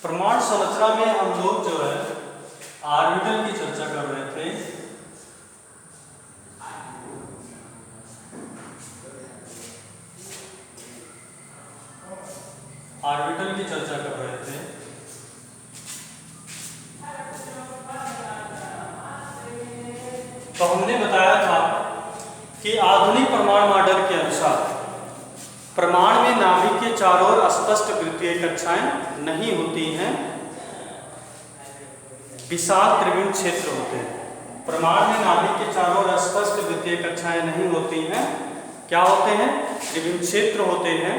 परमाणु संरचना में हम लोग जो है ऑर्बिटल की चर्चा कर रहे थे। ऑर्बिटल की चर्चा कर रहे थे। तो हमने बताया था कि आधुनिक परमाणु मॉडल के अनुसार परमाणु में नाभिक के चारों ओर स्पष्ट वृत्तीय कक्षाएं नहीं होती हैं, विशाल त्रिविम क्षेत्र होते हैं। परमाणु में नाभिक के चारों ओर स्पष्ट वृत्तीय कक्षाएं नहीं होती हैं, क्या होते हैं? त्रिविम क्षेत्र होते हैं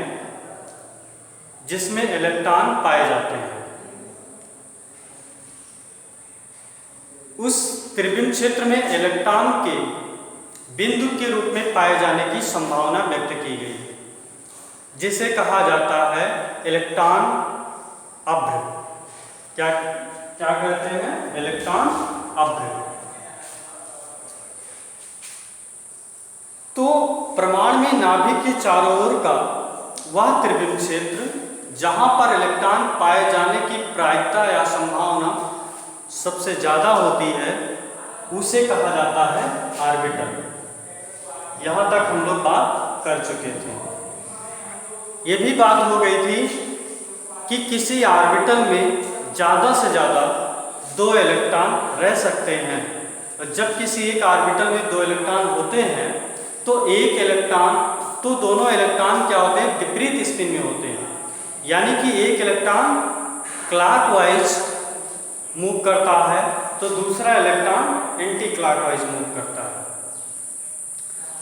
जिसमें इलेक्ट्रॉन पाए जाते हैं। उस त्रिविम क्षेत्र में इलेक्ट्रॉन के बिंदु के रूप में पाए जाने की संभावना व्यक्त की गई, जिसे कहा जाता है इलेक्ट्रॉन अभ्र। क्या क्या कहते हैं? इलेक्ट्रॉन अभ्र। तो परमाणु में नाभिक के चारों ओर का वह त्रिविम क्षेत्र जहां पर इलेक्ट्रॉन पाए जाने की प्रायिकता या संभावना सबसे ज्यादा होती है, उसे कहा जाता है ऑर्बिटल। यहां तक हम लोग बात कर चुके थे। ये भी बात हो गई थी कि किसी ऑर्बिटल में ज़्यादा से ज़्यादा 2 इलेक्ट्रॉन रह सकते हैं। और जब किसी एक ऑर्बिटल में 2 इलेक्ट्रॉन होते हैं तो दोनों इलेक्ट्रॉन क्या होते हैं? विपरीत स्पिन में होते हैं। यानी कि एक इलेक्ट्रॉन क्लॉकवाइज मूव करता है तो दूसरा इलेक्ट्रॉन एंटी क्लॉकवाइज मूव करता है।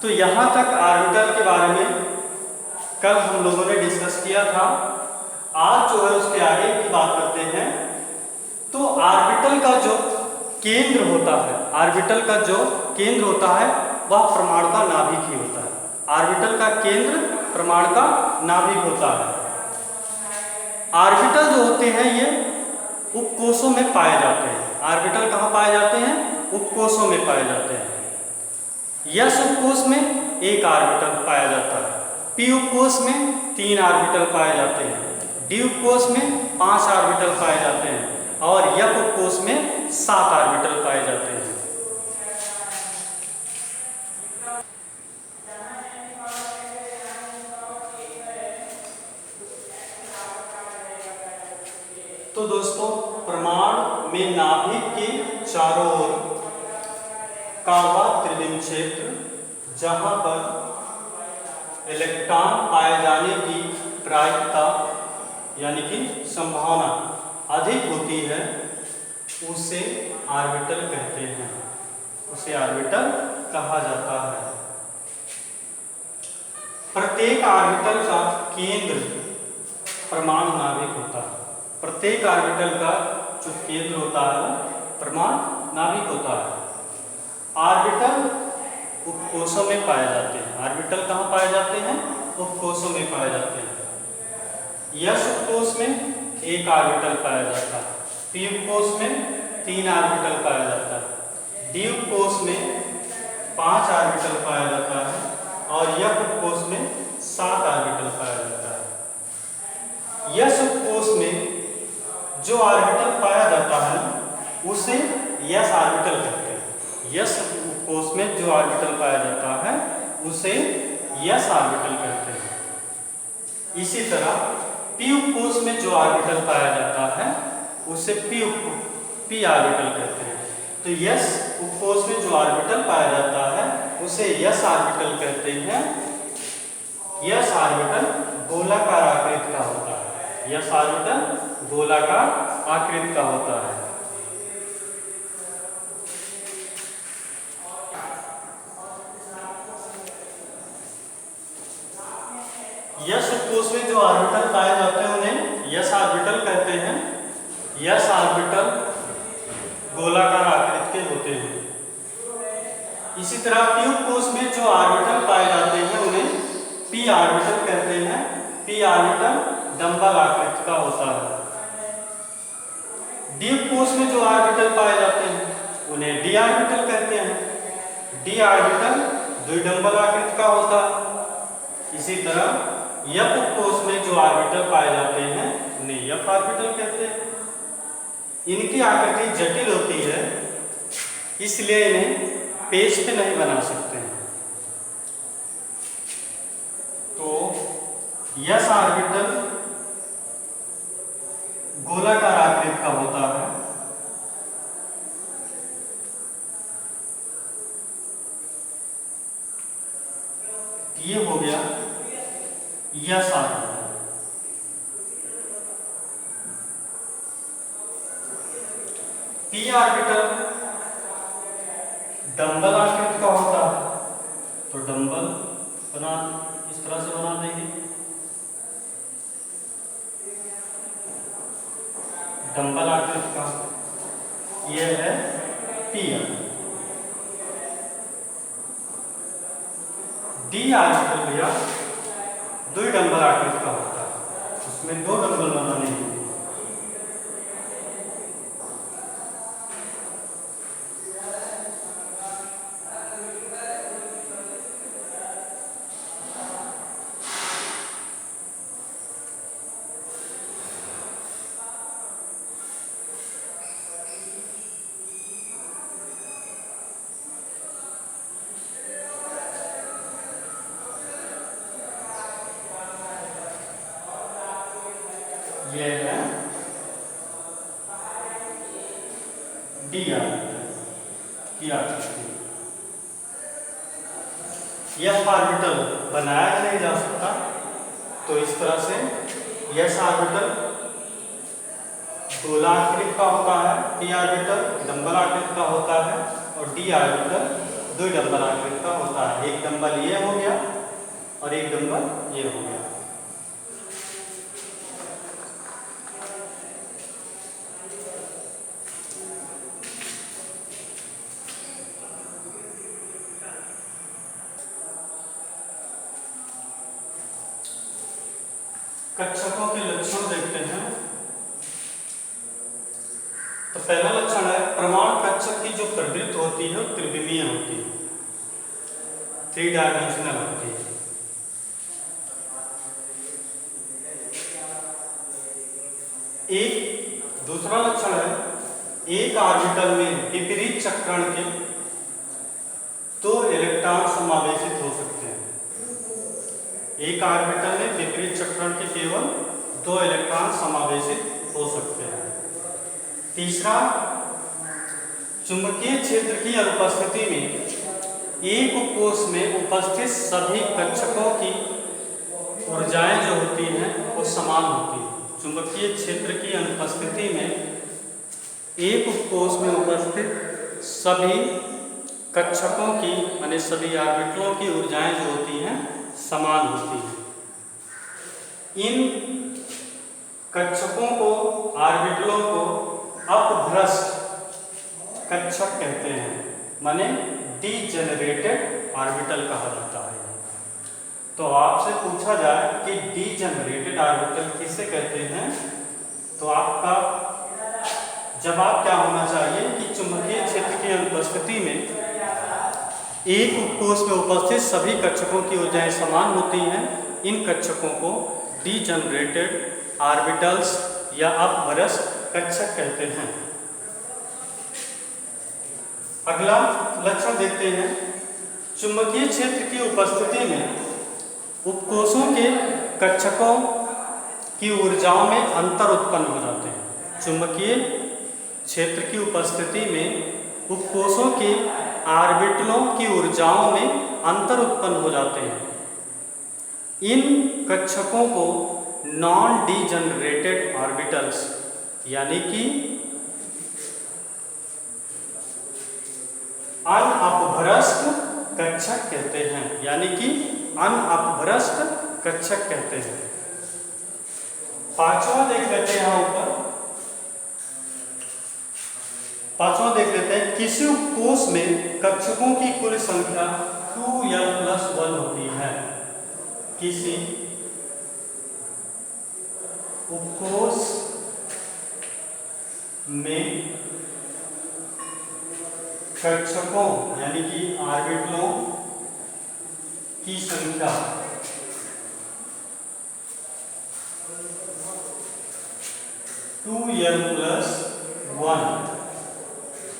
तो यहाँ तक ऑर्बिटल के बारे में कल हम लोगों ने डिस्कस किया था। आज जो है उसके आगे की बात करते हैं। तो ऑर्बिटल का जो केंद्र होता है, ऑर्बिटल का जो केंद्र होता है वह परमाणु का नाभिक ही होता है। ऑर्बिटल का केंद्र परमाणु का नाभिक होता है। ऑर्बिटल जो होते हैं ये उपकोषों में पाए जाते हैं। ऑर्बिटल कहाँ पाए जाते हैं? उपकोषों में पाए जाते हैं। यस उपकोष में एक ऑर्बिटल पाया जाता है, पी उपकोष में 3 ऑर्बिटल पाए जाते हैं, डी उपकोष में 5 ऑर्बिटल पाए जाते हैं और एफ उपकोष में 7 ऑर्बिटल पाए जाते हैं। तो दोस्तों, परमाणु में नाभिक के चारों ओर का वह त्रिविम क्षेत्र जहां पर इलेक्ट्रॉन पाए जाने की प्रायिकता यानी कि संभावना अधिक होती है, उसे ऑर्बिटल कहते हैं। उसे ऑर्बिटल कहा जाता है। प्रत्येक ऑर्बिटल का केंद्र परमाणु नाभिक होता है। प्रत्येक ऑर्बिटल का जो केंद्र होता है परमाणु नाभिक होता है। ऑर्बिटल उपकोषों में पाए जाते हैं। ऑर्बिटल कहाँ पाए जाते हैं? उपकोषों में पाए जाते हैं। यस उपकोष में 1 ऑर्बिटल पाया जाता है, पी उपकोष में 3 ऑर्बिटल पाया जाता है, डी उपकोष में 5 ऑर्बिटल पाया जाता है और एफ उपकोष में 7 ऑर्बिटल पाया जाता है। यस उपकोष में जो ऑर्बिटल पाया जाता है उसे यस ऑर्बिटल कहते हैं। यस उपकोष में जो ऑर्बिटल पाया जाता है उसे यस ऑर्बिटल कहते हैं। इसी तरह पी उपकोष में जो ऑर्बिटल पाया जाता है उसे पी ऑर्बिटल कहते हैं। तो यस उपकोष में जो ऑर्बिटल पाया जाता है उसे यस ऑर्बिटल कहते हैं। यस ऑर्बिटल गोलाकार आकृति का होता है। यस ऑर्बिटल गोलाकार आकृति का होता है। यस उपकोष में जो ऑर्बिटल पाए जाते हैं उन्हें यस ऑर्बिटल कहते हैं। यस ऑर्बिटल गोलाकार आकृति के होते हैं। इसी तरह पी उपकोष में जो ऑर्बिटल पाए जाते हैं उन्हें पी ऑर्बिटल कहते हैं। पी ऑर्बिटल डंबल आकृति का होता है। डी उपकोष में जो ऑर्बिटल पाए जाते हैं उन्हें डी ऑर्बिटल कहते हैं। डी ऑर्बिटल द्विडंबल आकृति का होता है। इसी तरह एफ उपकोष में जो ऑर्बिटल पाए जाते हैं उन्हें एफ ऑर्बिटल कहते हैं। इनकी आकृति जटिल होती है, इसलिए इन्हें पेज पे नहीं बना सकते हैं। तो यस ऑर्बिटल गोलाकार आकृति का होता है। ये हो गया yes orbital. P orbital dumbbell आकृति का होता है। तो डंबल बना इस तरह से बना देंगे, डंबल आकृति का यह है पी ऑर्बिटल। डी ऑर्बिटल भैया द्विडंबल आकृति का होता है, उसमें दो डंबल बनाने हैं। ये है डी ऑर्बिटल की आकृति। एफ ऑर्बिटल बनाया नहीं जा सकता, तो इस तरह से एस ऑर्बिटल गोलाकृति का होता है, पी ऑर्बिटल डंबल आकृति का होता है और डी ऑर्बिटल द्विडंबल आकृति का होता है। एक डंबल ये हो गया और एक डंबल ये हो गया। कक्षकों के लक्षण देखते हैं। तो पहला लक्षण है प्रमाण कक्षक की जो प्रवृत्ति होती है वो त्रिविमीय होती है, 3 डायमेंशनल होती है। एक दूसरा लक्षण है एक ऑर्बिटल में विपरीत चक्रण के 2 इलेक्ट्रॉन समावेशित हो सकते हैं। एक ऑर्बिटल में विपरीत चक्रण के केवल 2 इलेक्ट्रॉन समावेशित हो सकते हैं। तीसरा, चुंबकीय क्षेत्र की अनुपस्थिति में एक उपकोष में उपस्थित सभी कक्षकों की ऊर्जाएं जो होती हैं वो समान होती हैं। चुंबकीय क्षेत्र की अनुपस्थिति में एक उपकोष में उपस्थित सभी कक्षकों की माने सभी ऑर्बिटलों की ऊर्जाएं जो होती हैं समान होती है। इन कक्षकों को ऑर्बिटलों को अपभ्रष्ट कक्षक कहते हैं, माने डीजेनरेटेड ऑर्बिटल कहा जाता है। तो आपसे पूछा जाए कि डीजेनरेटेड ऑर्बिटल किसे कहते हैं, तो आपका जवाब क्या होना चाहिए कि चुंबकीय क्षेत्र की अनुपस्थिति में एक उपकोष में उपस्थित सभी कक्षकों की ऊर्जाएं समान होती हैं। इन कक्षकों को डीजेनरेटेड ऑर्बिटल्स या अपभ्रष्ट कक्षक कहते हैं। अगला लक्षण देखते हैं। चुंबकीय क्षेत्र की उपस्थिति में उपकोषों के कक्षकों की ऊर्जाओं में अंतर उत्पन्न हो जाते हैं। चुंबकीय क्षेत्र की उपस्थिति में उपकोषों के ऑर्बिटलों की ऊर्जाओं में अंतर उत्पन्न हो जाते हैं। इन कक्षकों को नॉन डीजेनरेटेड ऑर्बिटल्स यानी कि अनअपभ्रष्ट कक्षक कहते हैं, यानी कि अनअपभ्रष्ट कक्षक कहते हैं। पांचवा देख लेते हैं, यहां ऊपर पांचवा देख लेते हैं। किसी उपकोष में कक्षकों की कुल संख्या 2n+1 होती है। किसी उपकोष में कक्षकों यानी कि ऑर्बिटलों की संख्या 2l + 1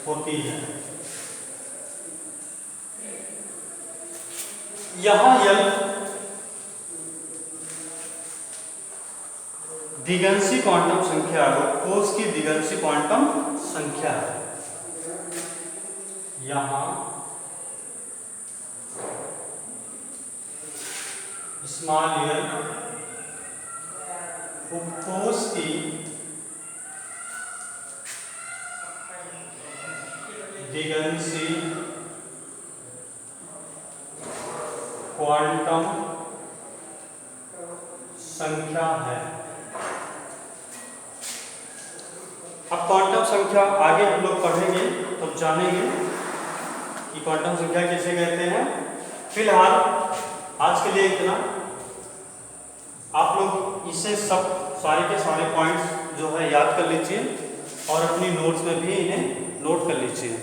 होती है। यहां l द्विगंशी क्वांटम संख्या है, कोष की द्विगंशी क्वांटम संख्या है। यहां स्मॉल l उपकोष की द्विगंशी क्वांटम संख्या है। अब क्वांटम संख्या आगे हम लोग पढ़ेंगे तो जानेंगे कि क्वांटम संख्या कैसे कहते हैं। फिलहाल आज के लिए इतना। आप लोग इसे सब सारे के सारे पॉइंट्स जो है याद कर लीजिए और अपनी नोट्स में भी इन्हें नोट कर लीजिए।